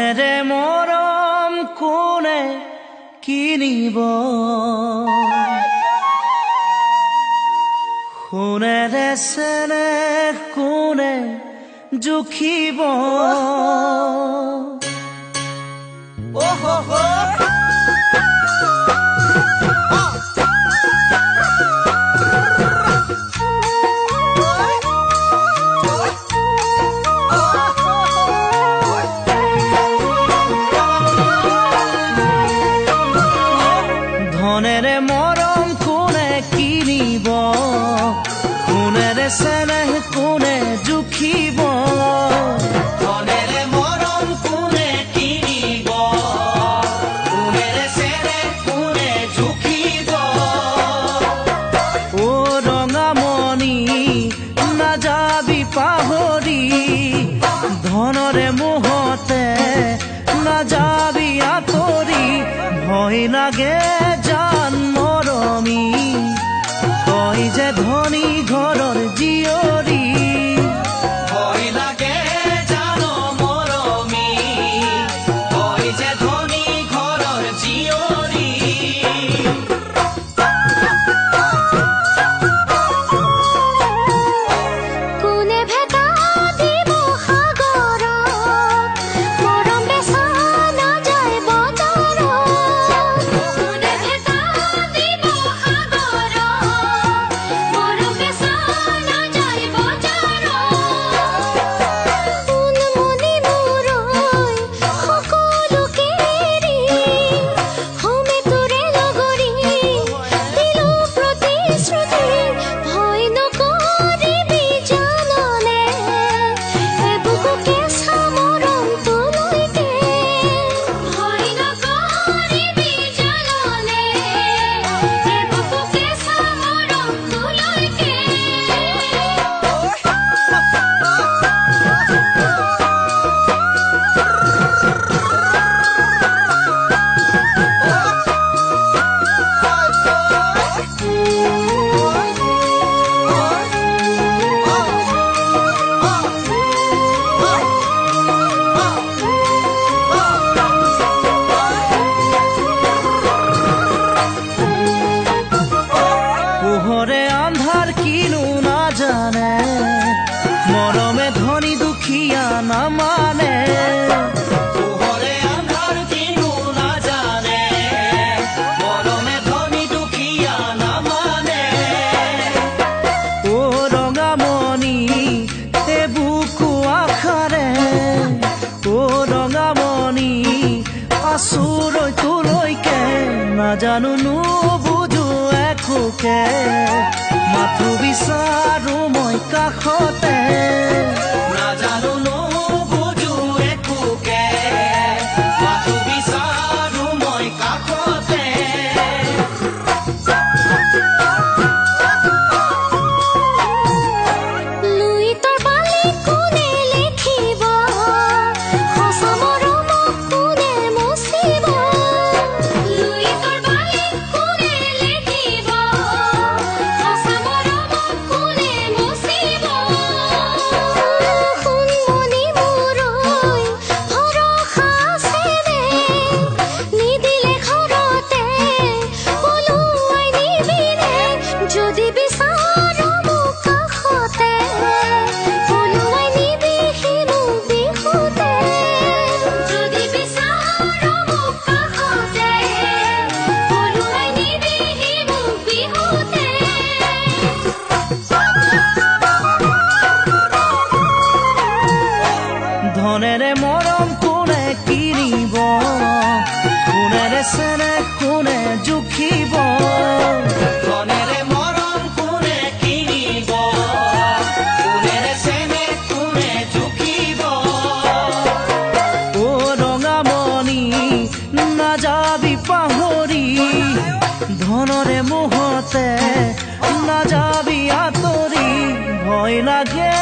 ধনেৰে মৰম কোনে কিনিব, সোণেৰে চেনেহ কোনে জুখিব। ধনেৰে মৰম কোনে কিনিব, সোণেৰে চেনেহ কোনে জুখিব। ধনেৰে মৰম কোনে কিনিব, সোণেৰে চেনেহ কোনে জুখিব। অ ৰঙামণি নাযাবি পাহৰি, ধনৰে মোহতে নাযাবি আঁতৰি। ভয় লাগে জান মৰমী, কয় যে ধনী ঘৰৰ জীয়ৰী। ভয় লাগে জান মৰমী, কয় যে ধনী ঘৰৰ জীয়ৰী। কোনে ভেটা দিব সাগৰত, মৰম বেচা নাযায় বজাৰত। কোনে ভেটা দিব সাগৰত, মৰম বেচা নাযায় বজাৰত। সোণমণি মূৰৈ সকলোকে এৰি, হমে তোৰে লগৰী দিলো প্ৰতিশ্ৰুতি। ভয় নকৰিবি জাননে, এবুকু কেঁচা মৰম তোলৈকে। ভয় নকৰিবি জাননে, এবুকু কেঁচা মৰম তোলৈকে। পোহৰে আন্ধাৰ কিনো নাজানে, মৰমে ধনী দুখীয়া নামানে। পোহৰে আন্ধাৰ কিনো নাজানে, মৰমে ধনী দুখীয়া নামানে। অ ৰঙামণি এবুকু আশাৰে, অ ৰঙামণি আচুৰৈ তোলৈকে। নাজানো নুবুজো একোকে, মাথো বিচাৰো মই কাষতে। নাজানো নুবুজো একোকে, মাথো বিচাৰো মই কাষতে। লুইতৰ বালি কোনে লিখিব, সঁচা মৰমক কোনে মুচিব। লুইতৰ বালি কোনে লিখিব, সঁচা মৰমক কোনে মুচিব। সোণমণি মূৰৈ ভৰসা আছেনে, নিদিলে ঘৰতে পলুৱাই নিবিনে। যদি বিচাৰ মোক কাষতে, পলুৱাই নিবিহি মোক বিহুতে। যদি বিচাৰ মোক কাষতে, পলুৱাই নিবিহি মোক বিহুতে। ধনেৰে মৰম কোনে কিনিব, সোণেৰে চেনেহ কোনে জুখিব। ধনেৰে মৰম কোনে কিনিব, সোণেৰে চেনেহ কোনে জুখিব। অ ৰঙামণি নাযাবি পাহৰি, ধনৰে মোহতে নাযাবি আঁতৰি। ভয় লাগে